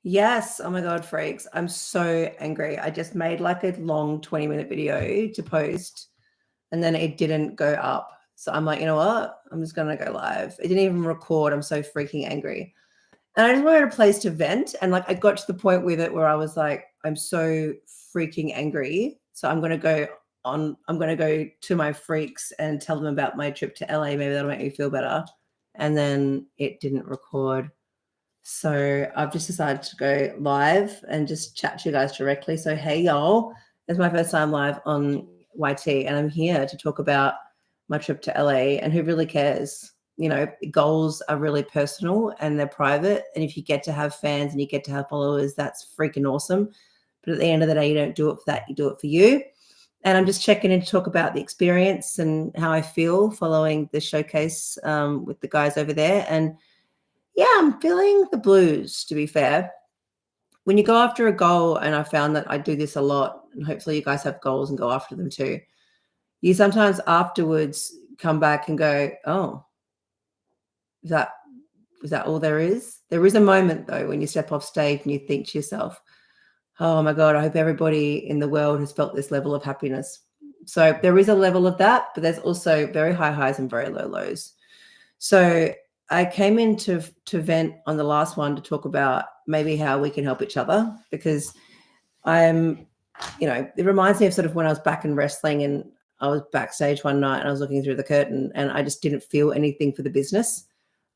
Yes. Oh my God, freaks. I'm so angry. I just made like a long 20-minute video to post and then it didn't go up. So I'm like, you know what? I'm just going to go live. It didn't even record. I'm so freaking angry. And I just wanted a place to vent. And like I got to the point with it where I was like, I'm so freaking angry. So I'm going to go to my freaks and tell them about my trip to LA. Maybe that'll make me feel better. And then it didn't record. So I've just decided to go live and just chat to you guys directly. So, hey, y'all, it's my first time live on YT, and I'm here to talk about my trip to LA and who really cares. You know, goals are really personal and they're private. And if you get to have fans and you get to have followers, that's freaking awesome. But at the end of the day, you don't do it for that. You do it for you. And I'm just checking in to talk about the experience and how I feel following the showcase with the guys over there. And yeah, I'm feeling the blues, to be fair. When you go after a goal, and I found that I do this a lot, and hopefully you guys have goals and go after them too, you sometimes afterwards come back and go, oh, is that all there is? There is a moment, though, when you step off stage and you think to yourself, oh, my God, I hope everybody in the world has felt this level of happiness. So there is a level of that, but there's also very high highs and very low lows. So I came in to vent on the last one to talk about maybe how we can help each other, because it reminds me of sort of when I was back in wrestling and I was backstage one night and I was looking through the curtain and I just didn't feel anything for the business.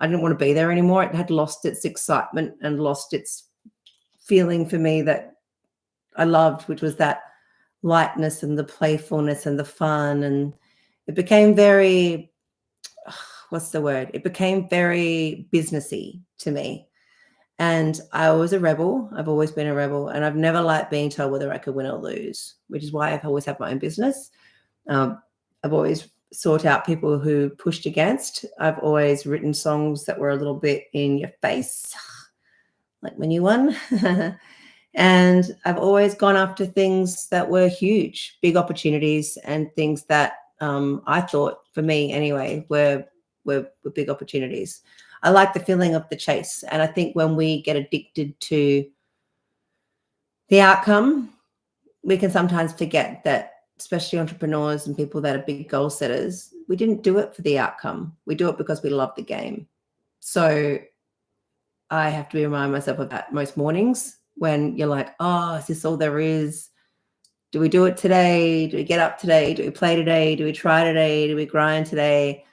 I didn't want to be there anymore. It had lost its excitement and lost its feeling for me that I loved, which was that lightness and the playfulness and the fun. And it became very what's the word? It became very businessy to me. And I was a rebel. I've always been a rebel. And I've never liked being told whether I could win or lose, which is why I've always had my own business. I've always sought out people who pushed against. I've always written songs that were a little bit in your face, like my new one. And I've always gone after things that were huge, big opportunities, and things that I thought, for me anyway, were big opportunities. I like the feeling of the chase. And I think when we get addicted to the outcome, we can sometimes forget that, especially entrepreneurs and people that are big goal setters, we didn't do it for the outcome. We do it because we love the game. So I have to remind myself of that most mornings when you're like, oh, is this all there is? Do we do it today? Do we get up today? Do we play today? Do we try today? Do we grind today?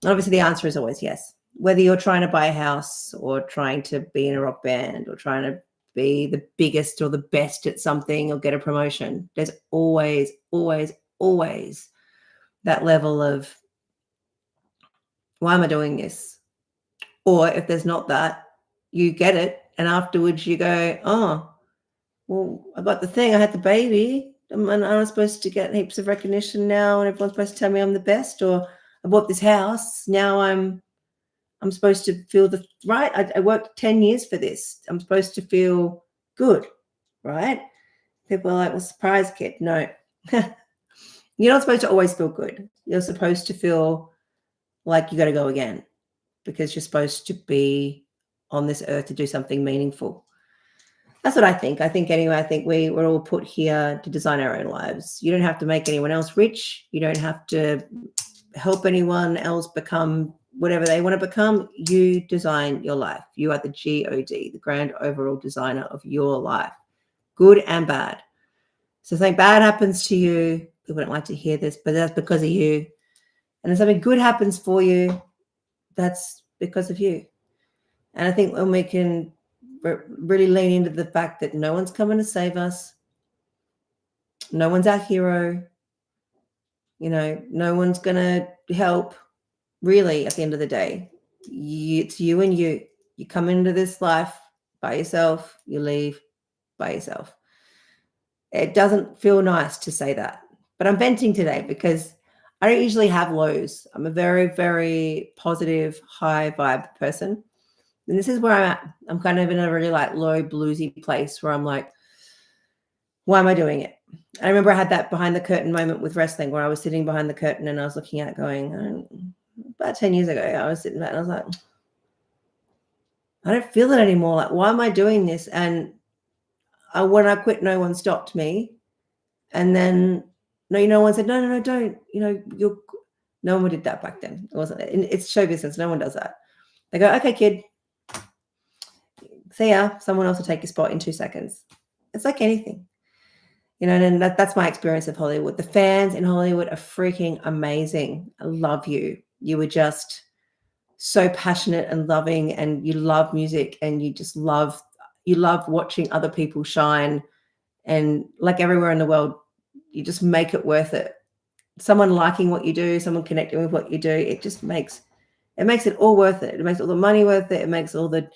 Obviously, the answer is always yes. Whether you're trying to buy a house or trying to be in a rock band or trying to be the biggest or the best at something or get a promotion, there's always, always, always that level of, why am I doing this? Or if there's not that, you get it. And afterwards you go, oh, well, I got the thing. I had the baby. And I'm supposed to get heaps of recognition now and everyone's supposed to tell me I'm the best, or I bought this house. Now I'm supposed to feel right. I worked 10 years for this. I'm supposed to feel good, right? People are like, well, surprise kid. No, you're not supposed to always feel good. You're supposed to feel like you got to go again, because you're supposed to be on this earth to do something meaningful. That's what I think. I think we're all put here to design our own lives. You don't have to make anyone else rich. You don't have to help anyone else become whatever they want to become. You design your life. You are the GOD, the grand overall designer of your life, good and bad. So something bad happens to you, people don't like to hear this, but that's because of you. And if something good happens for you, that's because of you. And I think when we can really lean into the fact that no one's coming to save us, no one's our hero, no one's going to help, really, at the end of the day. It's you and you. You come into this life by yourself, you leave by yourself. It doesn't feel nice to say that, but I'm venting today because I don't usually have lows. I'm a very, very positive, high vibe person. And this is where I'm at. I'm kind of in a really low bluesy place where I'm like, why am I doing it? I remember I had that behind the curtain moment with wrestling where I was sitting behind the curtain and I was looking at it going, about 10 years ago, I was sitting there and I was like, I don't feel it anymore. Like, why am I doing this? And when I quit, no one stopped me. And then, no one said, no, don't. No one did that back then. It wasn't. It's show business. No one does that. They go, okay, kid, see ya. Someone else will take your spot in 2 seconds. It's like anything. And that's my experience of Hollywood. The fans in Hollywood are freaking amazing. I love you. You were just so passionate and loving, and you love music, and you love watching other people shine. And like everywhere in the world, you just make it worth it. Someone liking what you do, someone connecting with what you do, it makes it all worth it. It makes all the money worth it. It makes all the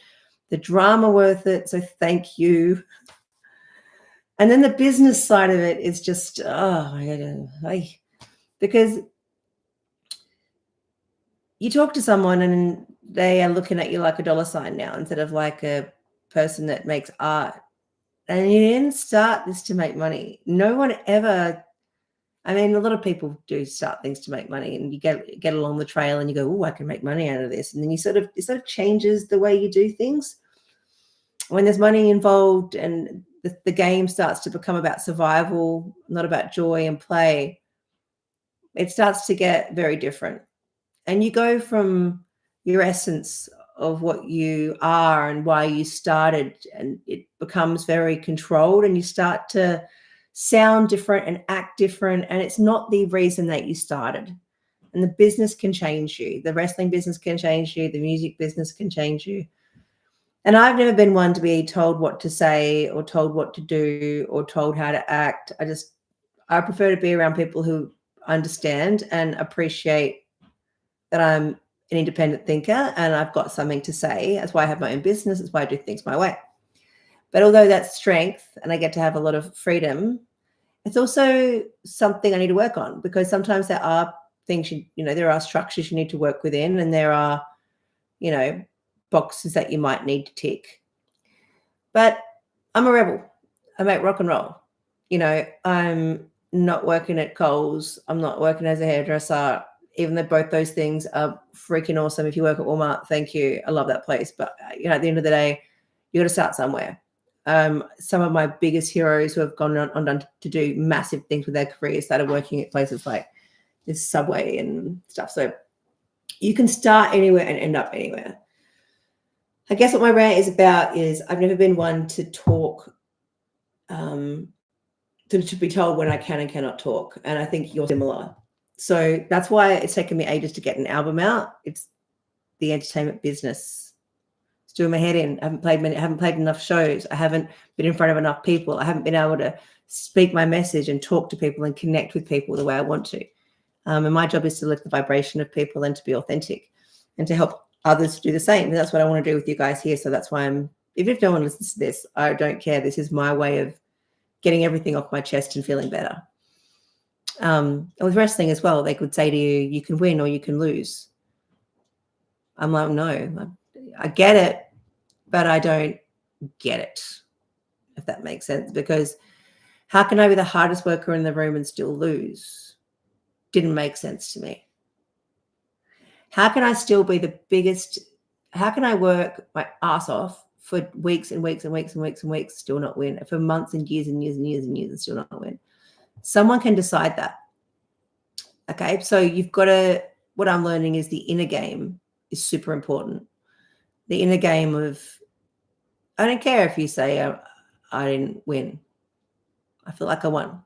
drama worth it. So thank you. And then the business side of it is just, because you talk to someone and they are looking at you like a dollar sign now instead of like a person that makes art. And you didn't start this to make money. No one ever, a lot of people do start things to make money, and you get along the trail and you go, oh, I can make money out of this. And then it sort of changes the way you do things. When there's money involved and the game starts to become about survival, not about joy and play, it starts to get very different. And you go from your essence of what you are and why you started, and it becomes very controlled, and you start to sound different and act different. And it's not the reason that you started. And the business can change you. The wrestling business can change you. The music business can change you. And I've never been one to be told what to say or told what to do or told how to act. I prefer to be around people who understand and appreciate that I'm an independent thinker and I've got something to say. That's why I have my own business. That's why I do things my way. But although that's strength and I get to have a lot of freedom, it's also something I need to work on, because sometimes there are things, there are structures you need to work within, and there are, boxes that you might need to tick. But I'm a rebel. I make rock and roll. I'm not working at Kohl's. I'm not working as a hairdresser, even though both those things are freaking awesome. If you work at Walmart, thank you. I love that place. But, at the end of the day, you got to start somewhere. Some of my biggest heroes who have gone on to do massive things with their careers started working at places like this Subway and stuff. So you can start anywhere and end up anywhere. I guess what my rant is about is I've never been one to talk, to be told when I can and cannot talk. And I think you're similar. So that's why it's taken me ages to get an album out. It's the entertainment business. It's doing my head in. I haven't played enough shows. I haven't been in front of enough people. I haven't been able to speak my message and talk to people and connect with people the way I want to. And my job is to lift the vibration of people and to be authentic and to help others do the same. And that's what I want to do with you guys here. So that's why if no one listens to this, I don't care. This is my way of getting everything off my chest and feeling better. And with wrestling as well, they could say to you, you can win or you can lose. I'm like, no, I get it, but I don't get it, if that makes sense. Because how can I be the hardest worker in the room and still lose? Didn't make sense to me. How can I still be the biggest? How can I work my ass off for weeks and weeks and weeks and weeks and weeks, still not win? For months and years and years and years and years and still not win? Someone can decide that. Okay, so you've got to, what I'm learning is the inner game is super important. The inner game of, I don't care if you say I didn't win. I feel like I won.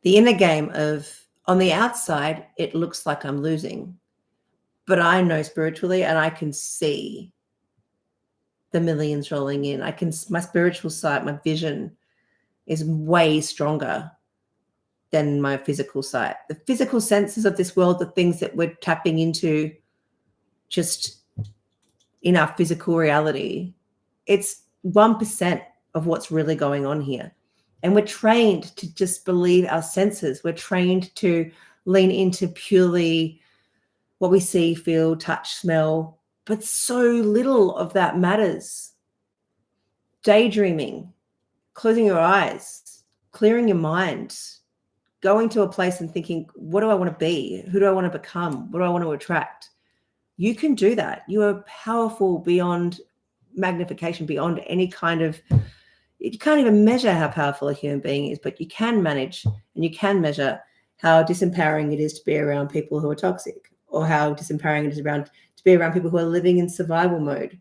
The inner game of, on the outside, it looks like I'm losing, but I know spiritually and I can see the millions rolling in. My spiritual side, my vision is way stronger than my physical sight. The physical senses of this world, the things that we're tapping into just in our physical reality, it's 1% of what's really going on here. And we're trained to just believe our senses. We're trained to lean into purely what we see, feel, touch, smell, but so little of that matters. Daydreaming, closing your eyes, clearing your mind, going to a place and thinking, what do I want to be? Who do I want to become? What do I want to attract? You can do that. You are powerful beyond magnification, beyond any kind of, you can't even measure how powerful a human being is, but you can manage and you can measure how disempowering it is to be around people who are toxic, or how disempowering it is to be around people who are living in survival mode,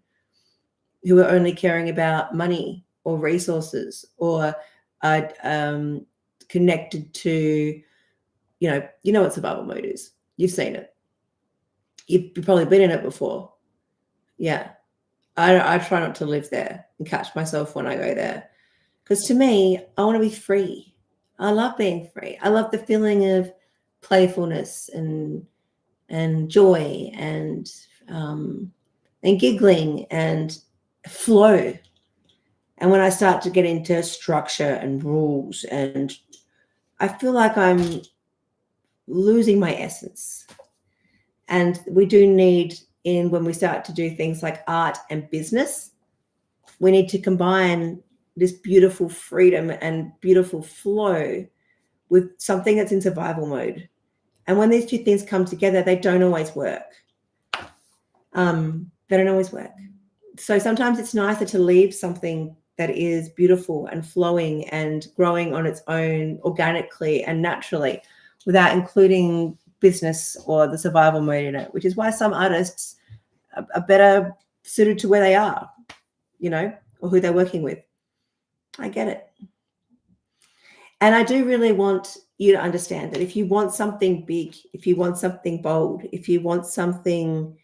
who are only caring about money or resources, or are connected to, you know what survival mode is. You've seen it. You've probably been in it before. Yeah. I try not to live there and catch myself when I go there. Because to me, I want to be free. I love being free. I love the feeling of playfulness and joy and giggling and flow. And when I start to get into structure and rules, and I feel like I'm losing my essence. And we do need, when we start to do things like art and business, we need to combine this beautiful freedom and beautiful flow with something that's in survival mode. And when these two things come together, they don't always work. They don't always work. So sometimes it's nicer to leave something that is beautiful and flowing and growing on its own organically and naturally, without including business or the survival mode in it, which is why some artists are better suited to where they are, or who they're working with. I get it. And I do really want you to understand that if you want something big, if you want something bold, if you want something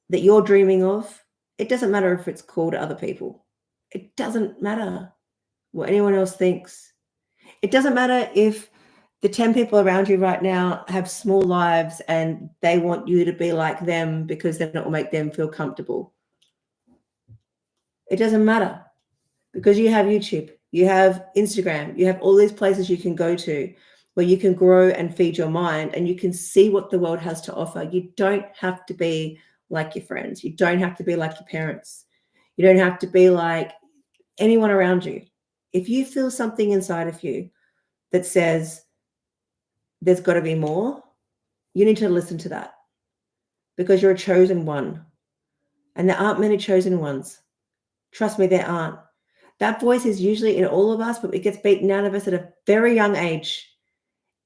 that you're dreaming of, it doesn't matter if it's cool to other people. It doesn't matter what anyone else thinks. It doesn't matter if the 10 people around you right now have small lives and they want you to be like them because then it will make them feel comfortable. It doesn't matter, because you have YouTube, you have Instagram, you have all these places you can go to where you can grow and feed your mind, and you can see what the world has to offer. You don't have to be like your friends. You don't have to be like your parents. You don't have to be like anyone around you. If you feel something inside of you that says there's got to be more, you need to listen to that, because you're a chosen one. And there aren't many chosen ones. Trust me, there aren't. That voice is usually in all of us, but it gets beaten out of us at a very young age.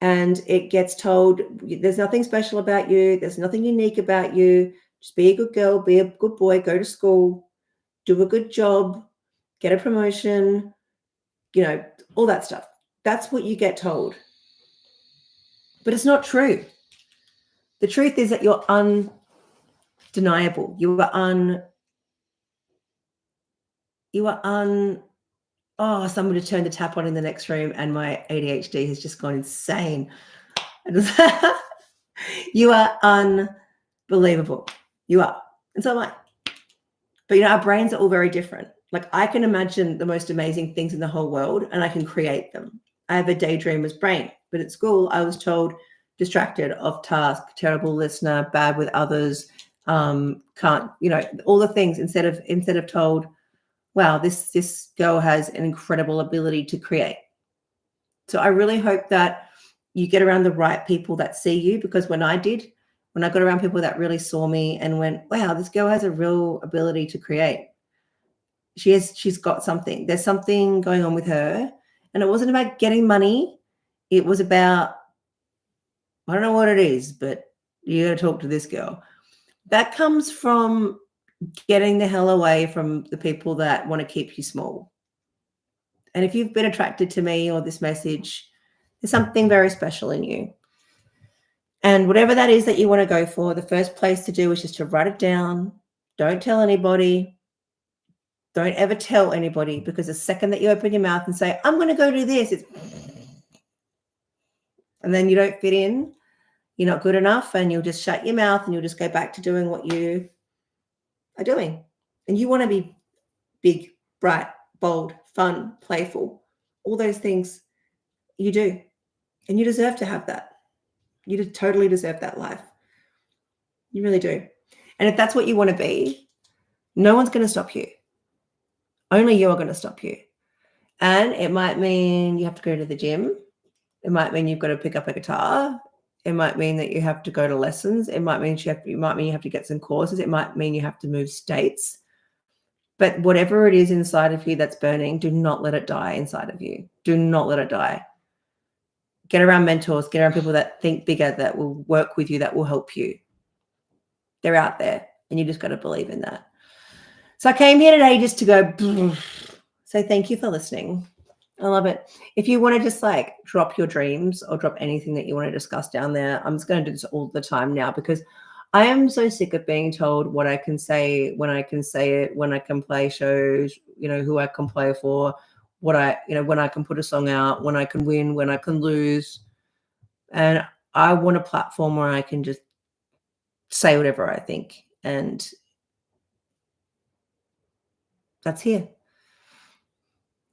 And it gets told, there's nothing special about you. There's nothing unique about you. Just be a good girl, be a good boy, go to school, do a good job, get a promotion, all that stuff. That's what you get told. But it's not true. The truth is that you're undeniable. Somebody turned the tap on in the next room and my ADHD has just gone insane. You are unbelievable. You are. And so am I. But, our brains are all very different. Like, I can imagine the most amazing things in the whole world and I can create them. I have a daydreamer's brain. But at school, I was told distracted, off task, terrible listener, bad with others, can't, all the things, instead of told, wow, this girl has an incredible ability to create. So I really hope that you get around the right people that see you, because when I got around people that really saw me and went, wow, this girl has a real ability to create. She's got something. There's something going on with her. And it wasn't about getting money. It was about, I don't know what it is, but you got to talk to this girl. That comes from getting the hell away from the people that want to keep you small. And if you've been attracted to me or this message, there's something very special in you. And whatever that is that you want to go for, the first place to do is just to write it down. Don't tell anybody. Don't ever tell anybody, because the second that you open your mouth and say, I'm going to go do this, and then you don't fit in, you're not good enough, and you'll just shut your mouth and you'll just go back to doing what you are doing. And you want to be big, bright, bold, fun, playful, all those things you do. And you deserve to have that. You totally deserve that life. You really do. And if that's what you want to be, no one's going to stop you. Only you are going to stop you. And it might mean you have to go to the gym. It might mean you've got to pick up a guitar. It might mean that you have to go to lessons. It might mean you have to get some courses. It might mean you have to move states. But whatever it is inside of you that's burning, do not let it die inside of you. Do not let it die. Get around mentors, get around people that think bigger, that will work with you, that will help you. They're out there, and you just got to believe in that. So I came here today just to go, so thank you for listening. I love it. If you want to just like drop your dreams or drop anything that you want to discuss down there, I'm just going to do this all the time now because I am so sick of being told what I can say, when I can say it, when I can play shows, who I can play for, when I can put a song out, when I can win, when I can lose. And I want a platform where I can just say whatever I think. And that's here.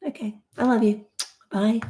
Okay. I love you. Bye.